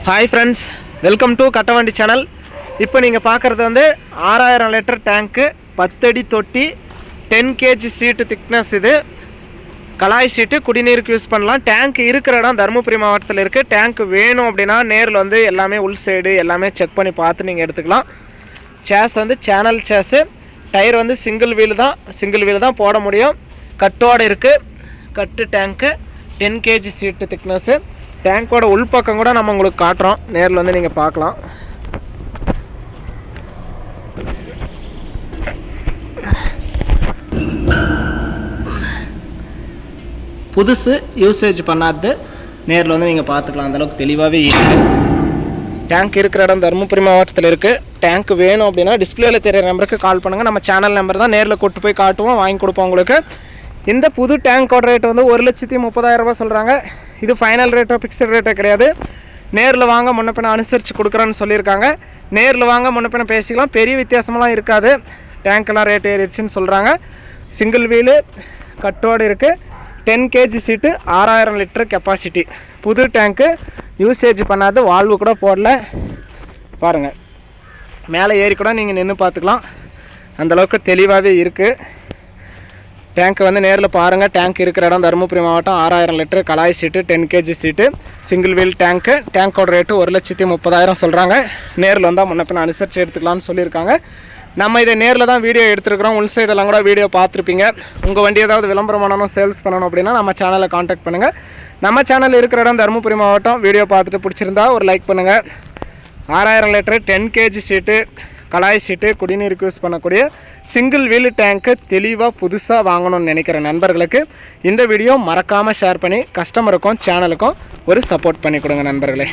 Hi friends, welcome to Kattavandi channel. இப்போ நீங்க பார்க்கிறது வந்து 6000 லிட்டர் டேங்க் 10 அடி தொட்டி 10 kg சீட் திக்னஸ். இது கலாய் சீட் குடிநீருக்கு யூஸ் பண்ணலாம். டேங்க் இருக்கிற இடம் தர்மபுரி மாவட்டத்தில் இருக்கு. டேங்க் வேணும் அப்படினா நேர்ல வந்து எல்லாமே உள் சைடு எல்லாமே செக் பண்ணி பார்த்து நீங்க எடுத்துக்கலாம். சேஸ் வந்து சேனல் சேஸ். டயர் வந்து சிங்கிள் வீல் தான் போட முடியும். கட்டோட இருக்கு. கட்டு டேங்க் 10 kg சீட் திக்னஸ். டேங்கோட உள்பக்கம் கூட நம்ம உங்களுக்கு காட்டுறோம். நேரில் வந்து நீங்கள் பார்க்கலாம். புதுசு யூசேஜ் பண்ணாது நேரில் வந்து நீங்கள் பார்த்துக்கலாம். அந்தளவுக்கு தெளிவாகவே இருக்குது. டேங்க் இருக்கிற இடம் தருமபுரி மாவட்டத்தில் இருக்குது. டேங்க் வேணும் அப்படின்னா டிஸ்பிளேல தெரிய நம்பருக்கு கால் பண்ணுங்கள். நம்ம சேனல் நம்பர் தான். நேரில் கூட்டு போய் காட்டுவோம், வாங்கி கொடுப்போம் உங்களுக்கு. இந்த புது டேங்கோட ரேட் வந்து 1,30,000 ரூபா சொல்கிறாங்க. இது ஃபைனல் ரேட்டோ ஃபிக்ஸட் ரேட்டோ கிடையாது. நேரில் வாங்க முன்னப்பின அனுசரித்து கொடுக்குறேன்னு சொல்லியிருக்காங்க. நேரில் வாங்க முன்னப்பின பேசிக்கலாம். பெரிய வித்தியாசமெல்லாம் இருக்காது. டேங்க்கெல்லாம் ரேட் ஏறிடுச்சுன்னு சொல்கிறாங்க. சிங்கிள் வீலு கட்டோடு இருக்குது. 10 kg சீட்டு 6000 லிட்டர் கெப்பாசிட்டி. புது டேங்க்கு யூசேஜ் பண்ணாது. வால்வு கூட போடல. பாருங்கள், மேலே ஏறி கூட நீங்கள் நின்று பார்த்துக்கலாம். அந்தளவுக்கு தெளிவாகவே இருக்குது. டேங்க் வந்து நேரில் பாருங்கள். டேங்க் இருக்கிற இடம் தருமபுரி மாவட்டம். 6000 லிட்டர் கலாய் சீட்டு 10 kg சீட்டு சிங்கிள் வீல் டேங்க்கு. டேங்கோட ரேட்டு 1,30,000 சொல்கிறாங்க. நேரில் வந்தால் முன்னப்பின அனுசரித்து எடுத்துக்கலாம்னு சொல்லியிருக்காங்க. நம்ம இதை நேரில் தான் வீடியோ எடுத்துருக்குறோம். உள் சைடெல்லாம் கூட வீடியோ பார்த்துருப்பீங்க. உங்கள் வண்டி ஏதாவது விளம்பரம் பண்ணணும், சேல்ஸ் பண்ணணும் அப்படின்னா நம்ம சேனலை காண்டாக்ட் பண்ணுங்கள். நம்ம சேனல் இருக்கிற இடம் தருமபுரி மாவட்டம். வீடியோ பார்த்துட்டு பிடிச்சிருந்தா ஒரு லைக் பண்ணுங்கள். 6000 லிட்டர் 10 kg சீட்டு கலாய் சீட்டு குடிநீருக்கு யூஸ் பண்ணக்கூடிய சிங்கிள் வீல் டேங்க்கு தெளிவாக புதுசாக வாங்கணும்னு நினைக்கிற நண்பர்களுக்கு இந்த வீடியோ மறக்காமல் ஷேர் பண்ணி கஸ்டமருக்கும் சேனலுக்கும் ஒரு சப்போர்ட் பண்ணி கொடுங்க நண்பர்களே.